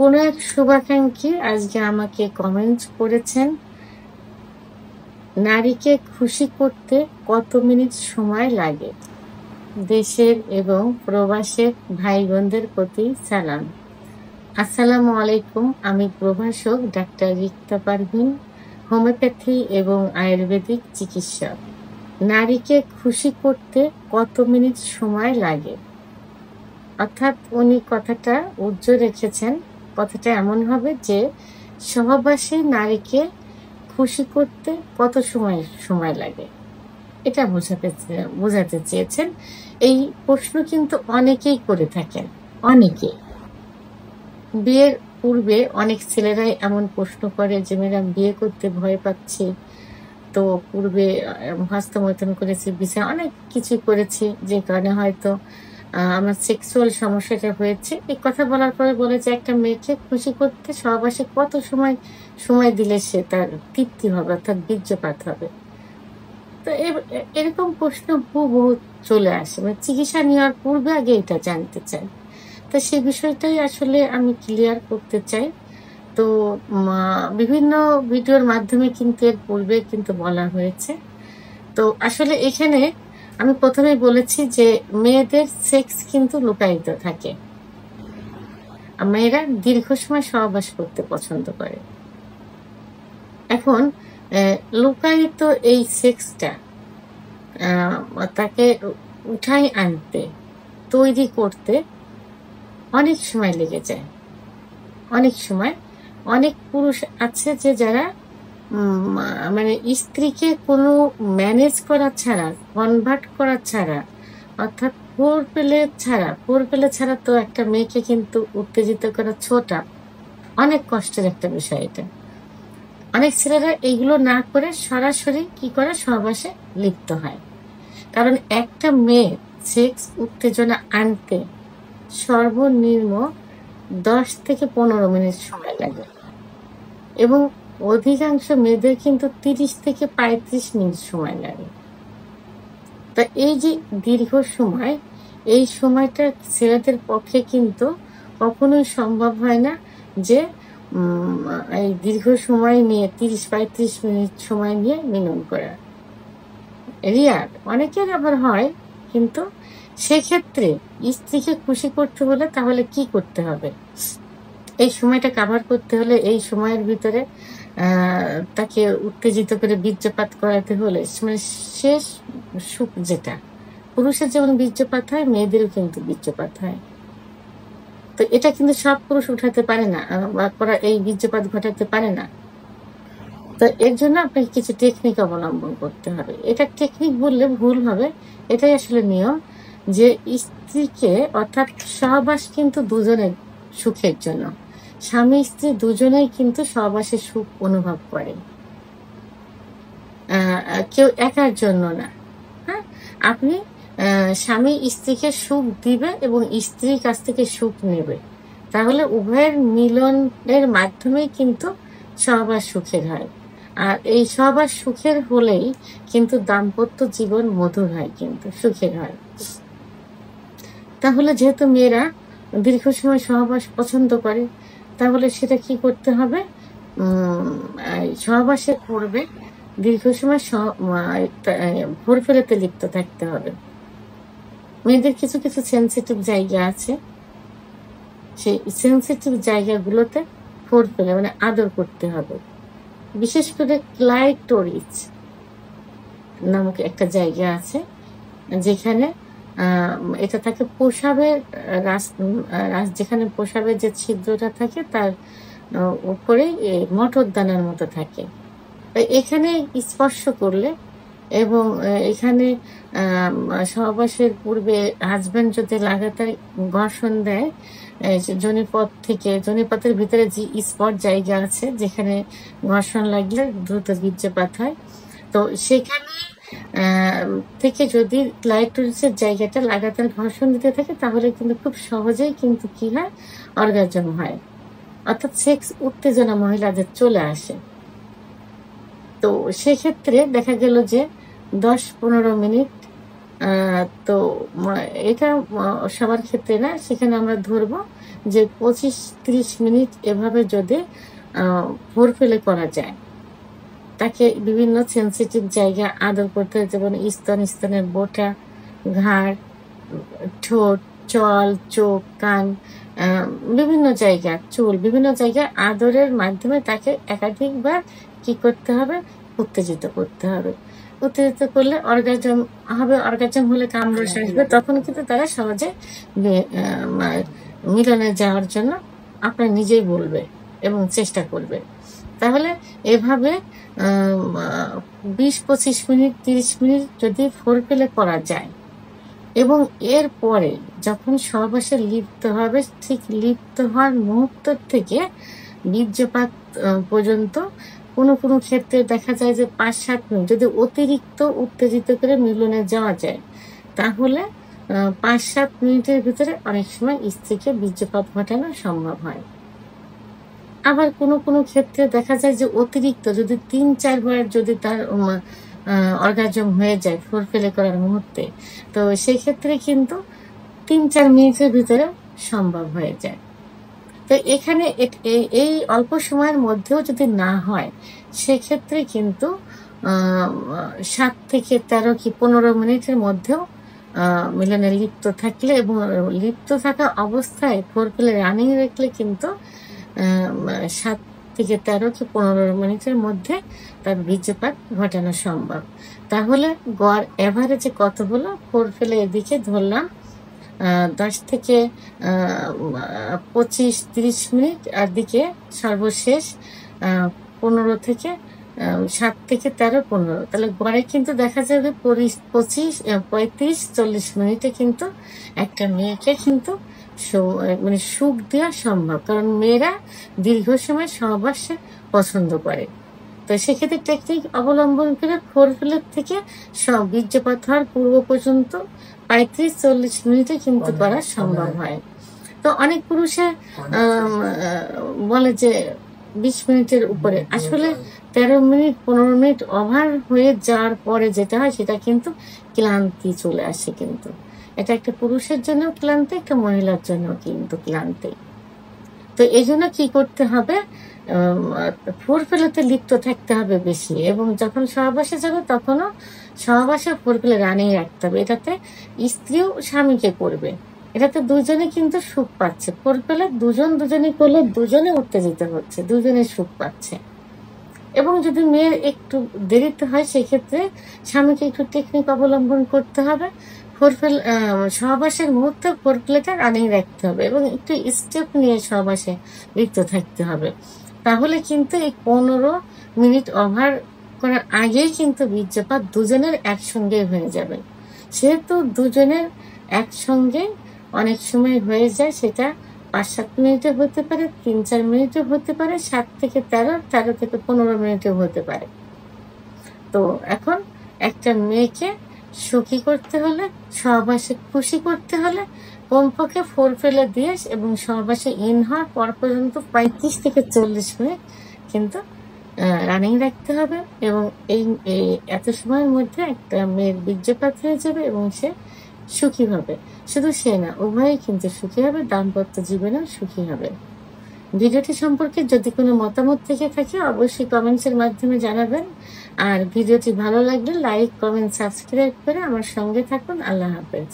কোনো এক শুভাকাঙ্ক্ষী আজকে আমাকে কমেন্টস করেছেন, নারীকে খুশি করতে কত মিনিট সময় লাগে? দেশের এবং প্রবাসের ভাই বোনদের প্রতি সালাম। আসসালামু আলাইকুম। আমি প্রভাষক ডাক্তার রিক্তা পারভিন, হোমিওপ্যাথি এবং আয়ুর্বেদিক চিকিৎসক। নারীকে খুশি করতে কত মিনিট সময় লাগে? অর্থাৎ উনি কথাটা উজ্জ্বল রেখেছেন। কথাটা এমন হবে যে সহবাসে নারীকে খুশি করতে কত সময় লাগে, এটা বোঝাতে চেয়েছেন। এই প্রশ্ন কিন্তু অনেকেই করে থাকেন। অনেকেই বিয়ের পূর্বে অনেক ছেলেরাই এমন প্রশ্ন করে যে ম্যাডাম বিয়ে করতে ভয় পাচ্ছি, তো পূর্বে হস্তমৈথুন করেছি, বিছানা অনেক কিছুই করেছি, যে কারণে হয়তো আমার সেক্সুয়াল সমস্যাটা হয়েছে। এই কথা বলার পরে বলে যে একটা মেয়েকে খুশি করতে সহবাসে কত সময় দিলে সে তার তৃপ্তি হবে, অর্থাৎ বীর্যপাত হবে। তো এরকম প্রশ্ন হুবহু চলে আসে, মানে চিকিৎসা নেওয়ার পূর্বে আগে এটা জানতে চাই। তো সেই বিষয়টাই আসলে আমি ক্লিয়ার করতে চাই। তো বিভিন্ন ভিডিওর মাধ্যমে কিন্তু এর পূর্বে কিন্তু বলা হয়েছে। তো আসলে এখানে আমি প্রথমেই বলেছি যে মেয়েদের সেক্স কিন্তু লুকায়িত থাকে। মেয়েরা দীর্ঘ সময় সহবাস করতে পছন্দ করে। এখন লুকায়িত এই সেক্সটা তাকে উঠাই আনতে, তৈরি করতে অনেক সময় লেগে যায়। অনেক সময় অনেক পুরুষ আছে যে যারা মানে স্ত্রীকে কোনো ম্যানেজ করা ছাড়া, কনভার্ট করা ছাড়া, অর্থাৎ ফোর পেলে ছাড়া তো একটা মেয়েকে কিন্তু উত্তেজিত করা ছোটা অনেক কষ্টের একটা বিষয়। এটা অনেক ছেলেরা এইগুলো না করে সরাসরি কি করে সহবাসে লিপ্ত হয়। কারণ একটা মেয়ে সেক্স উত্তেজনা আনতে সর্বনিম্ন 10 থেকে 15 মিনিট সময় লাগে এবং অধিকাংশ মেয়েদের কিন্তু 30 থেকে 35 মিনিট সময় লাগে। তা এই যে দীর্ঘ সময়, এই সময়টা ছেলেদের পক্ষে কিন্তু কখনোই সম্ভব হয় না যে এই দীর্ঘ সময় নিয়ে 30-35 মিনিট সময় নিয়ে মিলন করা। রিয়ার অনেকের আবার হয়, কিন্তু সেক্ষেত্রে স্ত্রীকে খুশি করতে হলে তাহলে কি করতে হবে? এই সময়টা কাভার করতে হলে, এই সময়ের ভিতরে তাকে উত্তেজিত করে বীর্যপাত করাতে হলে, মানে শেষ সুখ যেটা, পুরুষের যেমন বীর্যপাত হয় মেয়েদেরও কিন্তু বীর্যপাত হয়। তো এটা কিন্তু সব পুরুষ উঠাতে পারে না বা এই বীর্যপাত ঘটাতে পারে না। তো এর জন্য আপনাকে কিছু টেকনিক অবলম্বন করতে হবে। এটা টেকনিক বললে ভুল হবে, এটাই আসলে নিয়ম যে স্ত্রীকে, অর্থাৎ সহবাস কিন্তু দুজনের সুখের জন্য। স্বামী স্ত্রী দুজনেই কিন্তু সহবাসের সুখ অনুভব করে, কেউ একার জন্য না। হ্যাঁ, আপনি স্বামী স্ত্রীকে সুখ দিবে এবং স্ত্রীর কাছ থেকে সুখ নেবে, তাহলে উভয়ের মিলনের মাধ্যমেই কিন্তু সহবাস সুখের হয়। আর এই সহবাস সুখের হলেই কিন্তু দাম্পত্য জীবন মধুর হয়, কিন্তু সুখের হয়। তাহলে যেহেতু মেয়েরা দীর্ঘ সময় সহবাস পছন্দ করে, তাহলে সেটা কি করতে হবে? সহবাসের পূর্বে দীর্ঘ সময় ভোর ফেরাতে লিপ্ত থাকতে হবে। মেয়েদের কিছু কিছু সেন্সিটিভ জায়গা আছে, সেই সেন্সিটিভ জায়গাগুলোতে ফোর ফেলে মানে আদর করতে হবে। বিশেষ করে ক্লাইটোরিস নামক একটা জায়গা আছে, যেখানে এটা থাকে প্রসাবের যেখানে প্রসাবের যে ছিদ্রটা থাকে তার উপরে মটরদানার মতো থাকে। এখানে স্পর্শ করলে এবং এখানে সহবাসের পূর্বে হাজব্যান্ড যদি লাগাতার ঘর্ষণ দেয়, জনিপথের ভিতরে যে স্পট জায়গা আছে যেখানে ঘর্ষণ লাগলে দ্রুত বীর্যপাত হয়, তো সেখানে থেকে যদি ক্লাইটোরিসের জায়গাটা লাগাতার ঘর্ষণ দিতে থাকে, তাহলে কিন্তু খুব সহজেই কিন্তু কি হয়, অর্গাজম হয়, অর্থাৎ সেক্স উত্তেজনা মহিলাদের চলে আসে। তো সেক্ষেত্রে দেখা গেল যে 10-15 মিনিট, তো এটা সবার ক্ষেত্রে না, সেখানে আমরা ধরবো যে 25-30 মিনিট এভাবে যদি ফোরপ্লে করা যায়, তাকে বিভিন্ন সেনসিটিভ জায়গা আদর করতে হয়, যেমন স্তনের বোঁটা, ঘাড়, ঠোঁট, চল, চোখ, কান, বিভিন্ন জায়গা, চুল, বিভিন্ন জায়গায় আদরের মাধ্যমে তাকে একাধিকবার কি করতে হবে? উত্তেজিত করতে হবে। উত্তেজিত করলে অর্গাজম হবে, অর্গাজম হলে কামড় আসবে, তখন কিন্তু তারা সহজে মিলনে যাওয়ার জন্য আপনার নিজেই বলবে এবং চেষ্টা করবে। তাহলে এভাবে 20-25 মিনিট 30 মিনিট যদি ফোরপ্লে করা যায় এবং এর পরে যখন সহবাসে লিপ্ত হবে, ঠিক লিপ্ত হওয়ার মুহূর্ত থেকে বীর্যপাত পর্যন্ত কোনো ক্ষেত্রে দেখা যায় যে 5-7 মিনিট যদি অতিরিক্ত উত্তেজিত করে মিলনে যাওয়া যায়, তাহলে 5-7 মিনিটের ভিতরে অনেক সময় স্ত্রীকে বীর্যপাত ঘটানো সম্ভব হয়। আবার কোনো ক্ষেত্রে দেখা যায় যে অতিরিক্ত যদি 3-4 বার যদি তার অর্গাজম হয়ে যায় ফোরপ্লে করার মুহূর্তে, তো সেই ক্ষেত্রে কিন্তু 3-4 মিনিটের ভিতরে সম্ভব হয়ে যায়। তো এখানে এই অল্প সময়ের মধ্যেও যদি না হয়, সেক্ষেত্রে কিন্তু 7 থেকে 13 কি 15 মিনিটের মধ্যেও মিলনে লিপ্ত থাকলে এবং লিপ্ত থাকা অবস্থায় ফোরপ্লে রানিং রাখলে কিন্তু 7 থেকে 13 কি 15 মিনিটের মধ্যে তার বীর্যপাত ঘটানো সম্ভব। তাহলে গড় এভারেজে কত হলো? ফোরপ্লে এদিকে ধরলাম 10 থেকে 25-30 মিনিট, আর দিকে সর্বশেষ 15 থেকে 7 থেকে 13-15, তাহলে গড়ে কিন্তু দেখা যাবে 35-40 মিনিটে কিন্তু একটা মেয়েকে কিন্তু মানে সুখ দেওয়া সম্ভব, কারণ মেয়েরা দীর্ঘ সময় সহবাসে পছন্দ করে। তো সেক্ষেত্রে টেকনিক অবলম্বন করে ফোরপ্লে থেকে বীর্যপাত হওয়ার পূর্ব পর্যন্ত 35-40 মিনিটে কিন্তু করা সম্ভব হয়। তো অনেক পুরুষে বলে যে 20 মিনিটের উপরে, আসলে 13 মিনিট 15 মিনিট ওভার হয়ে যাওয়ার পরে যেটা হয় সেটা কিন্তু ক্লান্তি চলে আসে। কিন্তু এটা একটা পুরুষের জন্য ক্লান্তি, একটা মহিলার জন্য কিন্তু ক্লান্তি। তো এই জন্য কি করতে হবে? ফোরপ্লেতে লিপ্ত থাকতে হবে বেশি, এবং যখন সহবাসে যাবে তখনও সহবাসে ফোরপ্লে রানিং রাখতে হবে। এটাতে স্ত্রীও স্বামীকে করবে, এটাতে দুজনে কিন্তু সুখ পাচ্ছে। ফোরপ্লে দুজনে করলে দুজনে উত্তেজিত হচ্ছে, দুজনে সুখ পাচ্ছে। এবং যদি মেয়ের একটু দেরিতে হয়, সেক্ষেত্রে স্বামীকে একটু টেকনিক অবলম্বন করতে হবে। ফোরপ্লে সহবাসের মুহূর্তে ফোরপ্লেটা রানিং রাখতে হবে এবং একটু স্টেপ নিয়ে সহবাসে লিপ্ত থাকতে হবে। তাহলে কিন্তু এই 15 মিনিট ওভার করার আগেই কিন্তু বীর্যপাত দুজনের একসঙ্গে হয়ে যাবে। সেহেতু দুজনের একসঙ্গে অনেক সময় হয়ে যায়, সেটা 5-7 মিনিটে হতে পারে, 3-4 মিনিটে হতে পারে, 7 থেকে 13, 13 থেকে 15 মিনিটেও হতে পারে। তো এখন একটা মেয়েকে সুখী করতে হলে, সহবাসে খুশি করতে হলে কমপক্ষে ফোরপ্লে দিয়ে এবং সহবাসে ইন হওয়ার পর পর্যন্ত 35 থেকে 40 মিনিট কিন্তু রানিং রাখতে হবে। এবং এই এত সময়ের মধ্যে একটা মেয়ের বীর্যপাত হয়ে যাবে এবং সে সুখী হবে। শুধু সে না, উভয়ই কিন্তু সুখী হবে, দাম্পত্য জীবনেও সুখী হবে। ভিডিওটি সম্পর্কে যদি কোনো মতামত থেকে থাকে অবশ্যই কমেন্টসের মাধ্যমে জানাবেন। আর ভিডিওটি ভালো লাগলে লাইক, কমেন্ট, সাবস্ক্রাইব করে আমার সঙ্গে থাকুন। আল্লাহ হাফেজ।